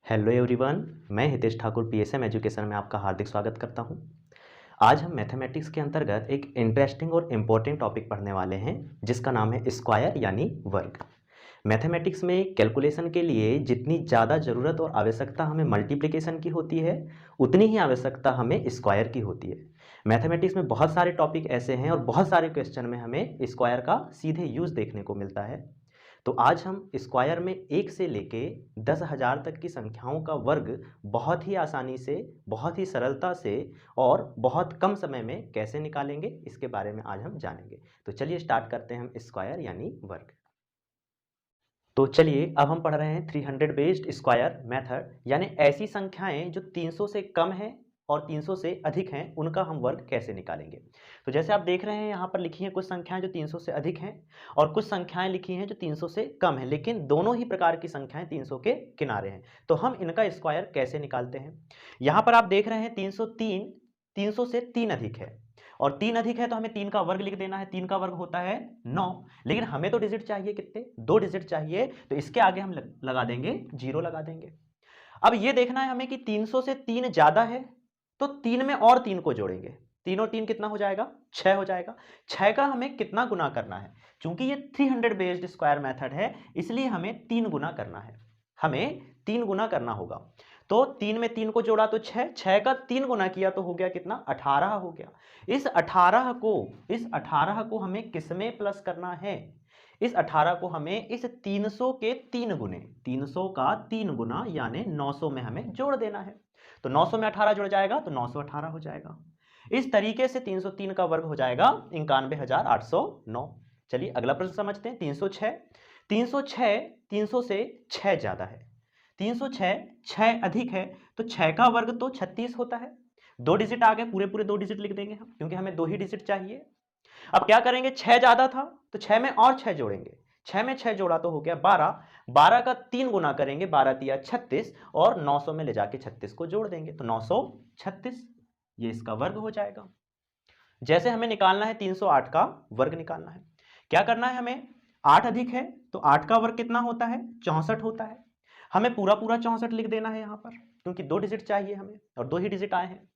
Hello everyone, मैं Hitesh Thakur PSM education में आपका हार्दिक स्वागत करता हूं। आज हम मैथमेटिक्स के अंतर्गत एक इंटरेस्टिंग और इम्पोर्टेंट टॉपिक पढ़ने वाले हैं जिसका नाम है स्क्वायर यानी वर्ग। मैथमेटिक्स में कैलकुलेशन के लिए जितनी ज़्यादा ज़रूरत और आवश्यकता हमें मल्टीप्लिकेशन की होती है, उतनी ही आवश्यकता हमें स्क्वायर की होती है। मैथमेटिक्स में बहुत सारे टॉपिक ऐसे हैं और बहुत सारे क्वेश्चन में हमें स्क्वायर का सीधे यूज़ देखने को मिलता है। तो आज हम स्क्वायर में 1 से लेके 10,000 तक की संख्याओं का वर्ग बहुत ही आसानी से, बहुत ही सरलता से और बहुत कम समय में कैसे निकालेंगे, इसके बारे में आज हम जानेंगे। तो चलिए स्टार्ट करते हैं हम स्क्वायर यानी वर्ग। तो चलिए अब हम पढ़ रहे हैं 300 बेस्ड स्क्वायर मेथड, यानी ऐसी संख्याएं जो 300 से कम हैं और 300 से अधिक हैं, उनका हम वर्ग कैसे निकालेंगे। तो जैसे आप देख रहे हैं यहाँ पर लिखी हैं कुछ संख्याएं जो 300 से अधिक हैं और कुछ संख्याएं लिखी हैं जो 300 से कम हैं, लेकिन दोनों ही प्रकार की संख्याएं 300 के किनारे हैं। तो हम इनका स्क्वायर कैसे निकालते हैं। यहाँ पर आप देख रहे हैं 303 300 से 3 अधिक है और 3 अधिक है तो हमें 3 का वर्ग लिख देना है। 3 का वर्ग होता है 9, लेकिन हमें तो डिजिट चाहिए कितने, 2 डिजिट चाहिए, तो इसके आगे हम लगा देंगे 0 लगा देंगे। अब ये देखना है हमें कि 300 से 3 ज्यादा है तो 3 में और 3 को जोड़ेंगे। 3 और 3 कितना हो जाएगा, 6 हो जाएगा। 6 का हमें कितना गुना करना है, क्योंकि ये 300 बेस्ड स्क्वायर मेथड है इसलिए हमें 3 गुना करना है, हमें 3 गुना करना होगा। तो 3 में 3 को जोड़ा तो 6, 6 का 3 गुना किया तो हो गया कितना, 18 हो गया। इस 18 को हमें किसमें प्लस करना है, इस 18 को हमें इस 300 के 3 गुने, 300 का 3 गुना यानी 900 में हमें जोड़ देना है। तो 900 में 18 जुड़ जाएगा तो 918 हो जाएगा। इस तरीके से 303 का वर्ग हो जाएगा 91,809। चलिए अगला प्रश्न समझते हैं। 306 306 300 से 6 ज्यादा है। 306 6 अधिक है तो 6 का वर्ग तो 36 होता है। 2 डिजिट आ गए, पूरे पूरे 2 डिजिट लिख देंगे हम, क्योंकि हमें 2 ही डिजिट चाहिए। अब क्या करेंगे, 6 ज्यादा था तो 6 में और 6 जोड़ेंगे। 6 में 6 जोड़ा तो हो गया 12, 12 का 3 गुना करेंगे, 12 तिया 36 और 900 में ले जाके 36 को जोड़ देंगे तो 936, ये इसका वर्ग हो जाएगा। जैसे हमें निकालना है 308 का वर्ग निकालना है। क्या करना है हमें, 8 अधिक है तो 8 का वर्ग कितना होता है, 64 होता है। हमें पूरा पूरा 64 लिख देना है यहाँ पर, क्योंकि 2 डिजिट चाहिए हमें और 2 ही डिजिट आए हैं।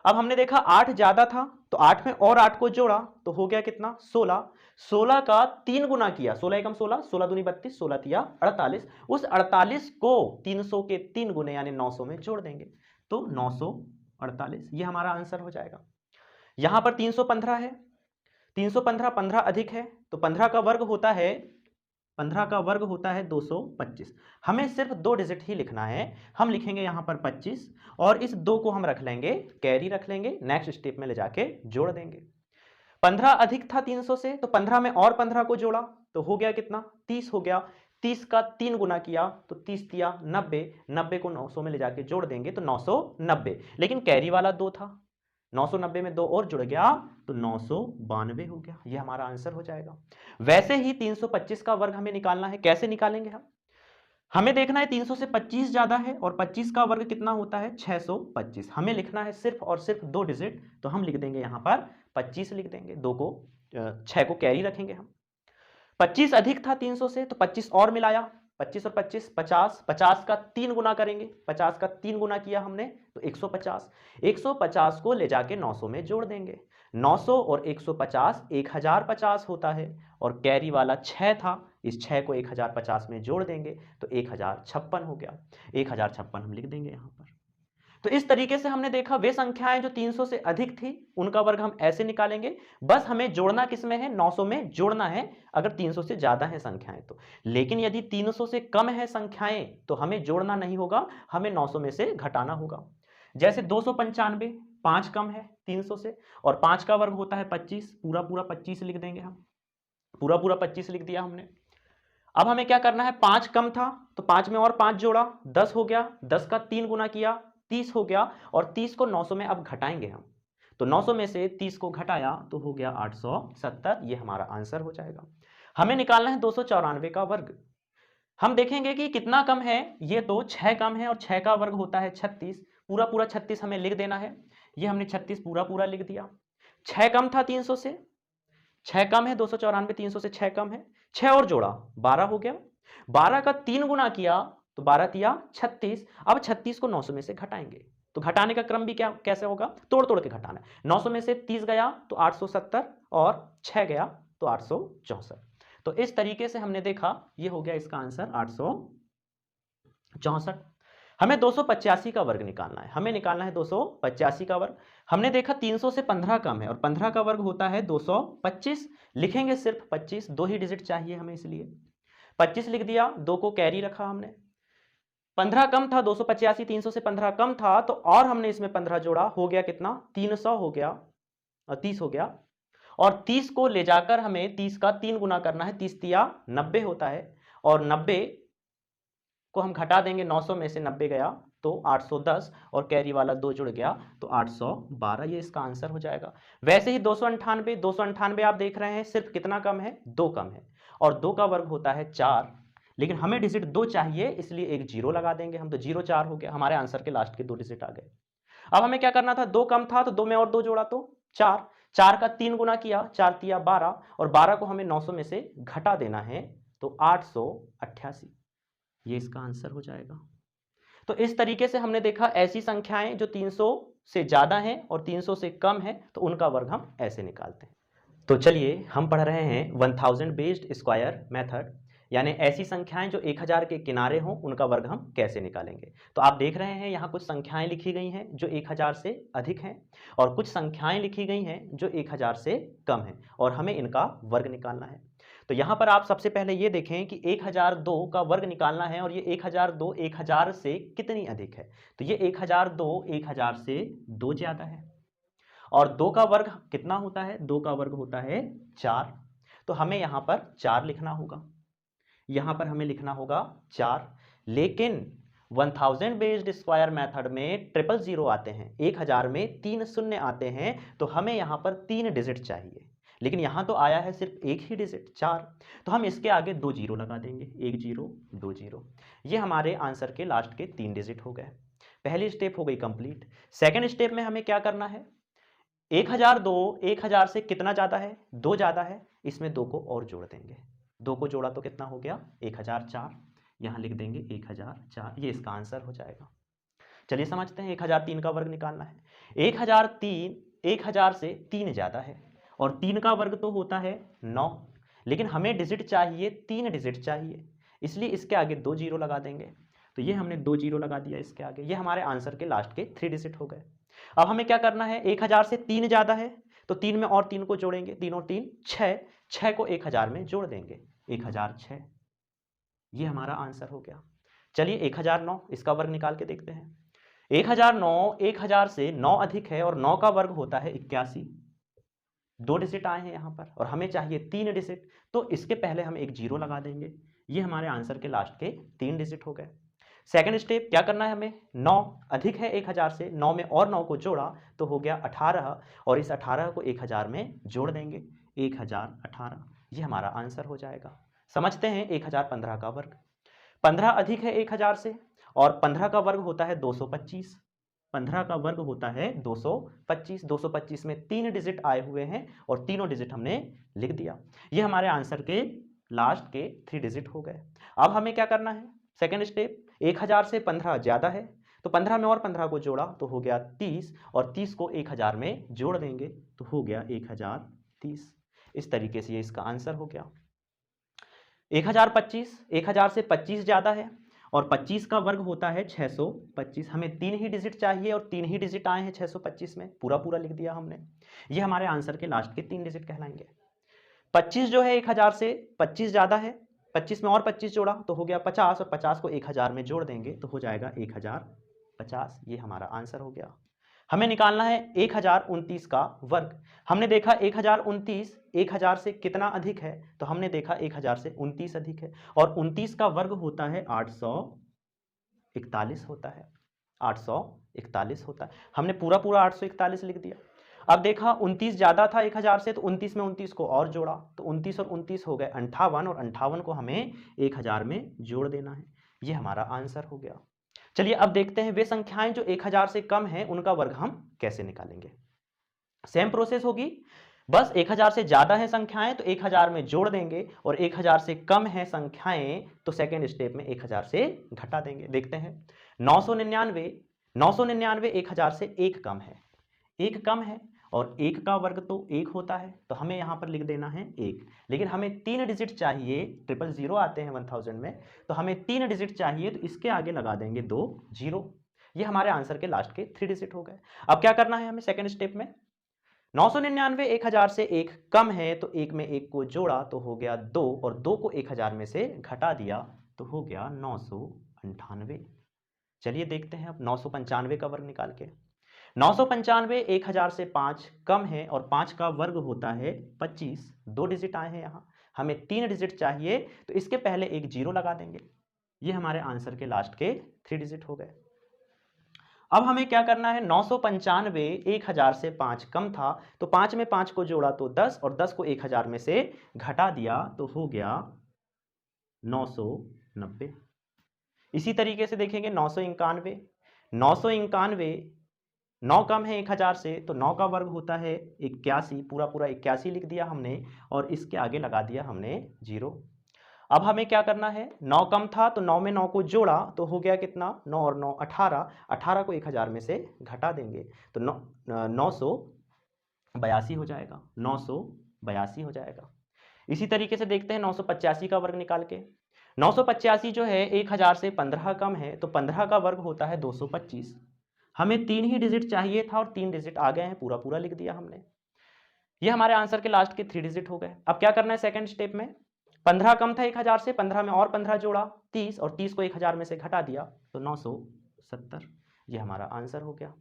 अब हमने देखा 8 ज्यादा था तो 8 में और 8 को जोड़ा तो हो गया कितना, 16। 16 का 3 गुना किया, 16 एकम 16, 16 दूनी 32, 16 तिया 48। उस 48 को 300 के 3 गुने यानी 900 में जोड़ देंगे तो 948, ये हमारा आंसर हो जाएगा। यहां पर 315 है, 315 15 अधिक है तो 15 का वर्ग होता है, 15 का वर्ग होता है 225। हमें सिर्फ 2 डिजिट ही लिखना है, हम लिखेंगे यहां पर 25 और इस 2 को हम रख लेंगे, कैरी रख लेंगे, नेक्स्ट स्टेप में ले जाके जोड़ देंगे। 15 अधिक था 300 से तो 15 में और 15 को जोड़ा तो हो गया कितना, 30 हो गया। 30 का 3 गुना किया तो 30 तिया 90, 90 को 900 में ले जाके जोड़ देंगे तो 990, लेकिन कैरी वाला 2 था, 990 में 2 और जुड़ गया तो 992 हो गया, ये हमारा आंसर हो जाएगा। वैसे ही 325 का वर्ग हमें निकालना है, कैसे निकालेंगे हम, हमें देखना है 300 से 25 ज्यादा है और 25 का वर्ग कितना होता है, 625। हमें लिखना है सिर्फ और सिर्फ 2 डिजिट, तो हम लिख देंगे यहां पर 25 लिख देंगे, 2 को 6 को कैरी रखेंगे हम। 25 अधिक था 300 से तो 25 और मिलाया, 25 और 25 50, 50 का 3 गुना करेंगे, 50 का 3 गुना किया हमने तो 150, 150 को ले जाके 900 में जोड़ देंगे। 900 और 150 1050 होता है और कैरी वाला 6 था, इस 6 को 1050 में जोड़ देंगे तो 1056 हो गया, 1056 हम लिख देंगे यहां पर। तो इस तरीके से हमने देखा वे संख्याएं जो 300 से अधिक थी उनका वर्ग हम ऐसे निकालेंगे। बस हमें जोड़ना किसमें है, 900 में जोड़ना है अगर 300 से ज्यादा है संख्याएं तो। लेकिन यदि 300 से कम है संख्याएं तो हमें जोड़ना नहीं होगा, हमें 900 में से घटाना होगा। जैसे 295, 5 कम है 300 से और 5 का वर्ग होता है 25, पूरा पूरा 25 लिख देंगे हम, पूरा पूरा 25 लिख दिया हमने। अब हमें क्या करना है, 5 कम था तो 5 में और 5 जोड़ा, 10 हो गया, 10 का 3 गुना किया 30 हो गया और 30 को 900 में अब घटाएंगे हम, तो 900 में से 30 को घटाया तो हो गया 870, ये हमारा आंसर हो जाएगा। हमें निकालना है 294 का वर्ग। हम देखेंगे कि कितना कम है, ये तो 6 कम है और 6 का वर्ग होता है 36, पूरा पूरा 36 हमें लिख देना है, ये हमने 36 पूरा पूरा लिख दिया। 6 कम था 300 से, 6 कम है 294, 300 से 6 कम है, 6 और जोड़ा 12 हो गया, 12 का 3 गुना किया तो 12 तिया 36। अब 36 को 900 में से घटाएंगे, तो घटाने का क्रम भी क्या कैसे होगा, तोड़ तोड़ के घटाना है। 900 में से 30 गया तो 870 और 6 गया तो 864। तो इस तरीके से हमने देखा, ये हो गया इसका आंसर 864। हमें 285 का वर्ग निकालना है, हमें निकालना है 285 का वर्ग। हमने देखा 300 से 15 कम है और 15 का वर्ग होता है 225। लिखेंगे सिर्फ 25, 2 ही डिजिट चाहिए हमें, इसलिए 25 लिख दिया, 2 को कैरी रखा हमने। 15 कम था, 285 300 से 15 कम था, तो और हमने इसमें 15 जोड़ा, हो गया कितना, 300 हो गया और 30 हो गया। और 30 को ले जाकर हमें 30 का 3 गुना करना है, 30 तिया 90 होता है, और 90 को हम घटा देंगे, 900 में से 90 गया तो 810 और कैरी वाला 2 जुड़ गया तो 812, ये इसका आंसर हो जाएगा। वैसे ही 298 आप देख रहे हैं सिर्फ कितना कम है, 2 कम है, और 2 का वर्ग होता है 4, लेकिन हमें डिजिट 2 चाहिए, इसलिए एक जीरो लगा देंगे हम, तो 0 4 हो गया, हमारे आंसर के लास्ट के 2 डिजिट आ गए। अब हमें क्या करना था, 2 कम था तो 2 में और 2 जोड़ा तो 4, 4 का 3 गुना किया, 4 तिया 12, और 12 को हमें 900 में से घटा देना है तो 888, ये इसका आंसर हो जाएगा। तो इस तरीके से हमने देखा ऐसी संख्याएं जो 300 से ज्यादा हैं और 300 से कम है, तो उनका वर्ग हम ऐसे निकालते हैं। तो चलिए हम पढ़ रहे हैं 1000 बेस्ड स्क्वायर मेथड, यानी ऐसी संख्याएं जो 1000 के किनारे हों उनका वर्ग हम कैसे निकालेंगे। तो आप देख रहे हैं यहाँ कुछ संख्याएं लिखी गई हैं जो 1000 से अधिक हैं, और कुछ संख्याएं लिखी गई हैं जो 1000 से कम हैं, और हमें इनका वर्ग निकालना है। तो यहाँ पर आप सबसे पहले ये देखें कि 1002 का वर्ग निकालना है, और ये 1002 1000 से कितनी अधिक है। तो ये 1002 1000 से 2 ज्यादा है, और 2 का वर्ग कितना होता है, 2 का वर्ग होता है 4, तो हमें यहाँ पर 4 लिखना होगा, यहाँ पर हमें लिखना होगा 4। लेकिन 1000 बेस्ड स्क्वायर मेथड में 000 आते हैं, 1000 में 3 शून्य आते हैं, तो हमें यहाँ पर 3 डिजिट चाहिए, लेकिन यहाँ तो आया है सिर्फ एक ही डिजिट 4, तो हम इसके आगे 2 जीरो लगा देंगे, 1 0 2 0, ये हमारे आंसर के लास्ट के 3 डिजिट हो गए। पहली स्टेप हो गई कंप्लीट। सेकेंड स्टेप में हमें क्या करना है, 1002 1000 से कितना ज़्यादा है, 2 ज़्यादा है, इसमें 2 को और जोड़ देंगे, 2 को जोड़ा तो कितना हो गया 1004, यहाँ लिख देंगे 1004, ये इसका आंसर हो जाएगा। चलिए समझते हैं 1003 का वर्ग निकालना है। 1003 1000 से 3 ज़्यादा है, और 3 का वर्ग तो होता है 9, लेकिन हमें डिजिट चाहिए, 3 डिजिट चाहिए, इसलिए इसके आगे 2 जीरो लगा देंगे, तो ये हमने 2 जीरो लगा दिया इसके आगे, ये हमारे आंसर के लास्ट के 3 डिजिट हो गए। अब हमें क्या करना है, 1000 से 3 ज़्यादा है, तो 3 में और 3 को जोड़ेंगे, 3 और 3 6, 6 को 1000 में जोड़ देंगे, 1006, ये हमारा आंसर हो गया। चलिए 1009, इसका वर्ग निकाल के देखते हैं। 1009 1000 से 9 अधिक है, और 9 का वर्ग होता है 81, 2 डिजिट आए हैं यहाँ पर, और हमें चाहिए 3 डिजिट, तो इसके पहले हम एक जीरो लगा देंगे, ये हमारे आंसर के लास्ट के 3 डिजिट हो गए। सेकेंड स्टेप क्या करना है हमें, 9 अधिक है 1000 से, 9 में और 9 को जोड़ा तो हो गया 18, और इस 18 को 1000 में जोड़ देंगे, 1018, ये हमारा आंसर हो जाएगा। समझते हैं 1015 का वर्ग। 15 अधिक है 1000 से, और 15 का वर्ग होता है 225, 15 का वर्ग होता है 225, 225 में 3 डिजिट आए हुए हैं, और तीनों डिजिट हमने लिख दिया, ये हमारे आंसर के लास्ट के 3 डिजिट हो गए। अब हमें क्या करना है, सेकेंड स्टेप, 1000 से 15 ज़्यादा है, तो 15 में और 15 को जोड़ा तो हो गया 30, और 30 को 1000 में जोड़ देंगे तो हो गया 1030, इस तरीके से ये इसका आंसर हो गया। 1025, 1000 से 25 ज़्यादा है, और 25 का वर्ग होता है 625, हमें 3 ही डिजिट चाहिए, और 3 ही डिजिट आए हैं 625 में, पूरा पूरा लिख दिया हमने, ये हमारे आंसर के लास्ट के 3 डिजिट कहलाएंगे। 25 जो है 1000 से 25 ज़्यादा है, 25 में और 25 जोड़ा तो हो गया 50, और 50 को 1000 में जोड़ देंगे तो हो जाएगा 1050, ये हमारा आंसर हो गया। हमें निकालना है 1029 का वर्ग। हमने देखा 1029 1000 से कितना अधिक है, तो हमने देखा 1000 से 29 अधिक है, और 29 का वर्ग होता है 841 होता है, 841 होता है, हमने पूरा पूरा 841 लिख दिया। अब देखा 29 ज़्यादा था 1000 से, तो 29 में 29 को और जोड़ा तो 29 और 29 हो गए 58, और 58 को हमें 1000 में जोड़ देना है, ये हमारा आंसर हो गया। चलिए अब देखते हैं वे संख्याएं जो 1000 से कम हैं उनका वर्ग हम कैसे निकालेंगे। सेम प्रोसेस होगी, बस 1000 से ज़्यादा है संख्याएं तो 1000 में जोड़ देंगे, और 1000 से कम है संख्याएं तो सेकेंड स्टेप में 1000 से घटा देंगे। देखते हैं 999, 999 1000 से एक कम है, एक कम है, और एक का वर्ग तो एक होता है, तो हमें यहां पर लिख देना है एक। लेकिन हमें 3 डिजिट चाहिए, 000 आते हैं 1000 में, तो हमें 3 डिजिट चाहिए, तो इसके आगे लगा देंगे 2 जीरो। ये हमारे आंसर के लास्ट के 3 डिजिट हो गए। अब क्या करना है हमें सेकेंड स्टेप में, 999 1000 से एक कम है, तो एक में एक को जोड़ा तो हो गया 2, और 2 को 1000 में से घटा दिया तो हो गया 998। चलिए देखते हैं अब 995 का वर्ग निकाल के। 995 1000 से 5 कम है, और 5 का वर्ग होता है 25, 2 डिजिट आए हैं यहाँ, हमें 3 डिजिट चाहिए, तो इसके पहले एक जीरो लगा देंगे। ये हमारे आंसर के लास्ट के 3 डिजिट हो गए। अब हमें क्या करना है, 995 1000 से 5 कम था, तो 5 में 5 को जोड़ा तो 10, और 10 को 1000 में से घटा दिया तो हो गया 990। इसी तरीके से देखेंगे 991, 991 9 कम है 1000 से, तो 9 का वर्ग होता है 81, पूरा पूरा 81 लिख दिया हमने, और इसके आगे लगा दिया हमने जीरो। अब हमें क्या करना है, 9 कम था तो 9 में 9 को जोड़ा तो हो गया कितना, 9 और 9 18, 18 को 1000 में से घटा देंगे तो 982 हो जाएगा, 982 हो जाएगा। इसी तरीके से देखते हैं 985 का वर्ग निकाल के। 985 जो है 1000 से 15 कम है, तो 15 का वर्ग होता है 225। हमें 3 ही डिजिट चाहिए था और 3 डिजिट आ गए हैं, पूरा पूरा लिख दिया हमने। ये हमारे आंसर के लास्ट के 3 डिजिट हो गए। अब क्या करना है सेकंड स्टेप में, 15 कम था 1000 से, 15 में और 15 जोड़ा 30, और 30 को 1000 में से घटा दिया तो 970। ये हमारा आंसर हो गया।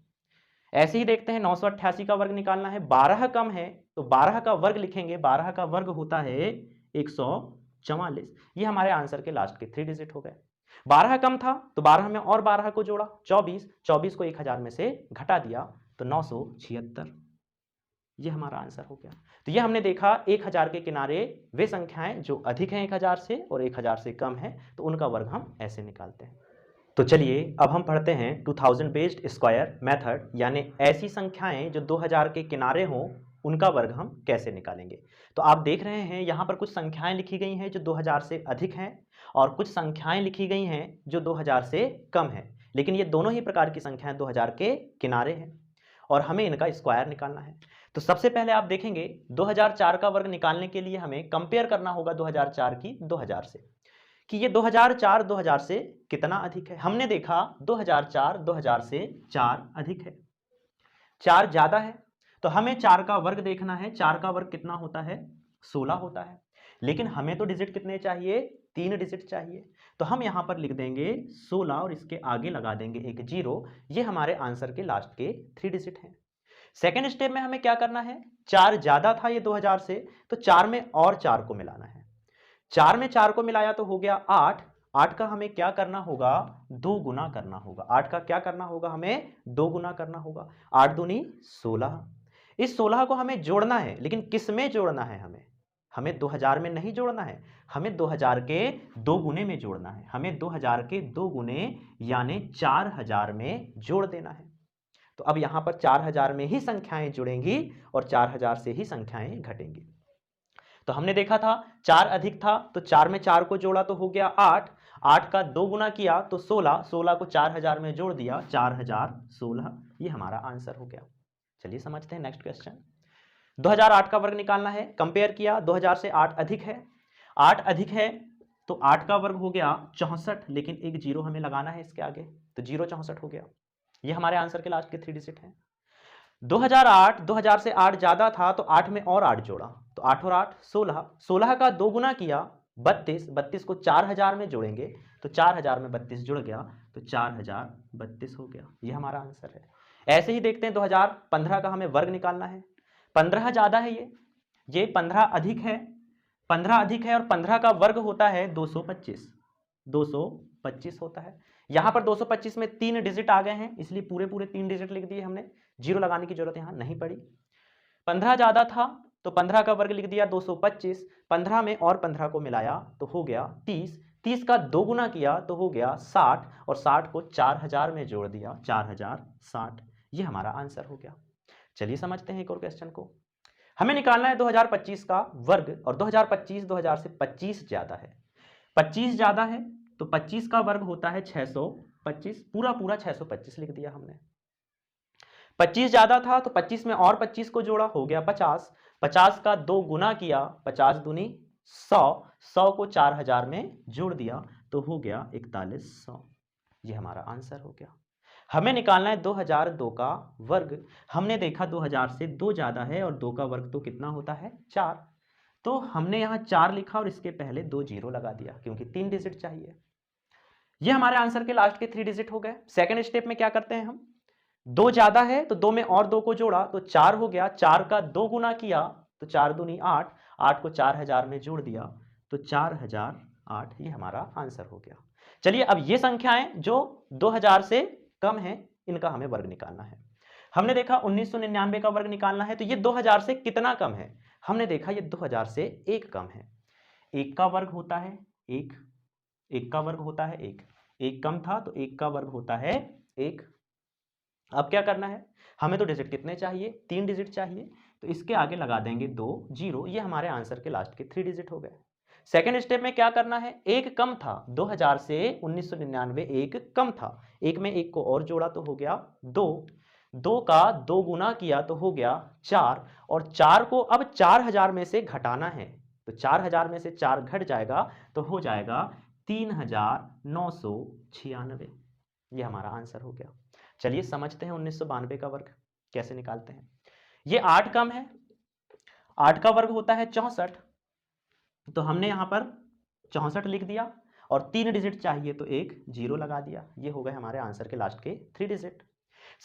ऐसे ही देखते हैं 988 का वर्ग निकालना है, 12 कम है तो 12 का वर्ग लिखेंगे, 12 का वर्ग होता है 144। ये हमारे आंसर के लास्ट के 3 डिजिट हो गए। 12 कम था तो 12 में और 12 को जोड़ा 24, 24 को 1000 में से घटा दिया तो 976। ये हमारा आंसर हो गया। तो ये हमने देखा 1000 के किनारे वे संख्याएं जो अधिक हैं 1000 से और 1000 से कम है, तो उनका वर्ग हम ऐसे निकालते हैं। तो चलिए अब हम पढ़ते हैं 2000 बेस्ड स्क्वायर मेथड, यानी ऐसी संख्याएं जो 2000 के किनारे हों उनका वर्ग हम कैसे निकालेंगे। तो आप देख रहे हैं यहाँ पर कुछ संख्याएं लिखी गई हैं जो 2000 से अधिक हैं, और कुछ संख्याएं लिखी गई हैं जो 2000 से कम है, लेकिन ये दोनों ही प्रकार की संख्याएं 2000 के किनारे हैं और हमें इनका स्क्वायर निकालना है। तो सबसे पहले आप देखेंगे 2004 का वर्ग निकालने के लिए हमें कंपेयर करना होगा 2004 की 2000 से, कि ये 2004 2000 से कितना अधिक है। हमने देखा 2004 2000 से 4 अधिक है, 4 ज्यादा है, तो हमें 4 का वर्ग देखना है। 4 का वर्ग कितना होता है, 16 होता है, लेकिन हमें तो डिजिट कितने चाहिए, 3 डिजिट चाहिए, तो हम यहां पर लिख देंगे 16 और इसके आगे लगा देंगे एक जीरो। ये हमारे आंसर के लास्ट के 3 डिजिट हैं। सेकेंड स्टेप में हमें क्या करना है, 4 ज्यादा था ये 2000 से, तो 4 में और 4 को मिलाना है। 4 में 4 को मिलाया तो हो गया 8। 8 का हमें क्या करना होगा, 2 गुना करना होगा। 8 का क्या करना होगा, हमें 2 गुना करना होगा। 8 दूनी 16। इस 16 को हमें जोड़ना है, लेकिन किस में जोड़ना है, हमें 2000 में नहीं जोड़ना है, हमें 2000 के 2 गुने में जोड़ना है। हमें 2000 के 2 गुने यानी 4000 में जोड़ देना है। तो अब यहां पर 4000 में ही संख्याएं जुड़ेंगी और 4000 से ही संख्याएं घटेंगी। तो हमने देखा था 4 अधिक था, तो 4 में 4 को जोड़ा तो हो गया 8। 8 का 2 गुना किया तो 16। 16 को 4000 में जोड़ दिया, 4016। ये हमारा आंसर हो गया। चलिए समझते हैं नेक्स्ट क्वेश्चन। 2008 का वर्ग निकालना है। कंपेयर किया 2000 से 8 अधिक है, 8 अधिक है तो 8 का वर्ग हो गया 64, लेकिन एक जीरो हमें लगाना है इसके आगे, तो जीरो 64 हो गया। ये हमारे आंसर के लास्ट के 3 डिजिट हैं। 2008 2000 से 8 ज्यादा था, तो 8 में और 8 जोड़ा, तो 8 और 8 16। 16 का 2 गुना किया 32। 32 को 4000 में जोड़ेंगे तो 4000 में 32 जुड़ गया, तो 4032 हो गया। ये हमारा आंसर है। ऐसे ही देखते हैं 2015 का हमें वर्ग निकालना है। 15 ज्यादा है, ये 15 अधिक है, 15 अधिक है, और 15 का वर्ग होता है 225। 225 होता है। यहां पर 225 में 3 डिजिट आ गए हैं, इसलिए पूरे पूरे 3 डिजिट लिख दिए हमने, जीरो लगाने की जरूरत यहां नहीं पड़ी। 15 ज्यादा था तो 15 का वर्ग लिख दिया 225। 15 में और 15 को मिलाया तो हो गया 30। 30 का 2 गुना किया तो हो गया 60, और 60 को 4000 में जोड़ दिया, 4060। ये हमारा आंसर हो गया। चलिए समझते हैं एक और क्वेश्चन को। हमें निकालना है 2025 का वर्ग, और 2025 2000 से 25 ज्यादा है। 25 ज्यादा है तो 25 का वर्ग होता है 625, पूरा पूरा 625 लिख दिया हमने। 25 ज्यादा था तो 25 में और 25 को जोड़ा, हो गया 50। 50 का 2 गुना किया, 50 दूनी 100, 100 को 4000 में जोड़ दिया तो हो गया 4100। ये हमारा आंसर हो गया। हमें निकालना है 2002 का वर्ग। हमने देखा 2000 से 2 ज्यादा है और 2 का वर्ग तो कितना होता है 4, तो हमने यहां 4 लिखा और इसके पहले 2 जीरो लगा दिया क्योंकि 3 डिजिट चाहिए। ये हमारे आंसर के लास्ट के 3 डिजिट हो गए। सेकंड स्टेप में क्या करते हैं हम, 2 ज्यादा है तो 2 में और 2 को जोड़ा तो 4 हो गया, 4 का 2 गुना किया तो 4 दूनी 8, 8 को 4000 में जोड़ दिया तो 4008। ये हमारा आंसर हो गया। चलिए अब ये संख्याएं जो 2000 से कम है इनका हमें वर्ग निकालना है। हमने देखा 1999 का वर्ग निकालना है, तो ये 2000 से कितना कम है, हमने देखा ये 2000 से 1 कम है। 1 का वर्ग होता है 1, 1 का वर्ग होता है 1, 1 कम था तो 1 का वर्ग होता है 1। अब क्या करना है, हमें तो डिजिट कितने चाहिए, 3 डिजिट चाहिए, तो इसके आगे लगा देंगे 2 जीरो। ये हमारे आंसर के लास्ट के 3 डिजिट हो गए। सेकेंड स्टेप में क्या करना है, एक कम था 2000 से 1999, एक कम था, एक में एक को और जोड़ा तो हो गया 2, 2 का 2 गुना किया तो हो गया 4, और 4 को अब 4000 में से घटाना है, तो 4000 में से 4 घट जाएगा तो हो जाएगा 3996। ये हमारा आंसर हो गया। चलिए समझते हैं 1992 का वर्ग कैसे निकालते हैं। ये 8 कम है, 8 का वर्ग होता है 64, तो हमने यहां पर 64 लिख दिया और 3 डिजिट चाहिए तो एक जीरो लगा दिया। ये हो गए हमारे आंसर के लास्ट के 3 डिजिट।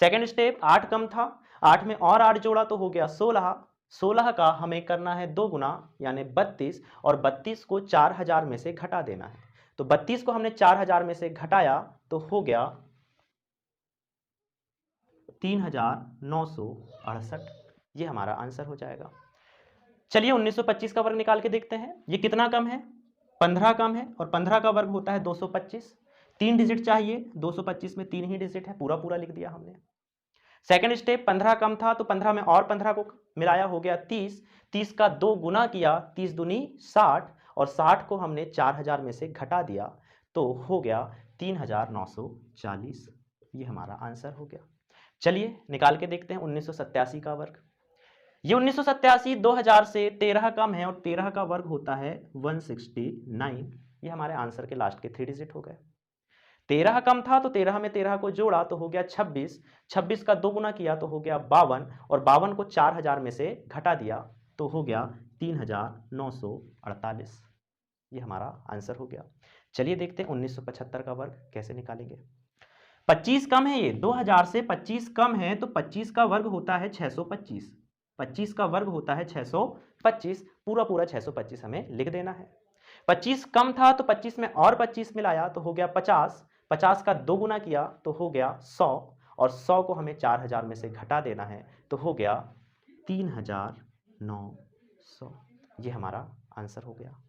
सेकेंड स्टेप, 8 कम था, 8 में और 8 जोड़ा तो हो गया 16, 16 का हमें करना है 2 गुना यानी 32, और 32 को 4000 में से घटा देना है, तो 32 को हमने 4000 में से घटाया तो हो गया 3968। ये हमारा आंसर हो जाएगा। चलिए 1925 का वर्ग निकाल के देखते हैं। ये कितना कम है, 15 कम है, और 15 का वर्ग होता है 225, 3 डिजिट चाहिए, 225 में 3 ही डिजिट है, पूरा पूरा लिख दिया हमने। सेकंड स्टेप, 15 कम था तो 15 में और 15 को मिलाया, हो गया 30, 30 का 2 गुना किया, 30 दूनी 60, और 60 को हमने 4000 में से घटा दिया तो हो गया 3940। ये हमारा आंसर हो गया। चलिए निकाल के देखते हैं 1987 का वर्ग। ये 1987 2000 से 13 कम है और 13 का वर्ग होता है 169। ये हमारे आंसर के लास्ट के 3 डिजिट हो गए। 13 कम था तो 13 में 13 को जोड़ा तो हो गया 26, 26 का 2 गुना किया तो हो गया 52, और 52 को 4000 में से घटा दिया तो हो गया 3948। ये हमारा आंसर हो गया। चलिए देखते हैं 1975 का वर्ग कैसे निकालेंगे। 25 कम है, ये 2000 से 25 कम है तो 25 का वर्ग होता है 625, 25 का वर्ग होता है 625, पूरा पूरा 625 हमें लिख देना है। 25 कम था तो 25 में और 25 मिलाया तो हो गया 50, 50 का 2 गुना किया तो हो गया 100, और 100 को हमें 4000 में से घटा देना है तो हो गया 3900। ये हमारा आंसर हो गया।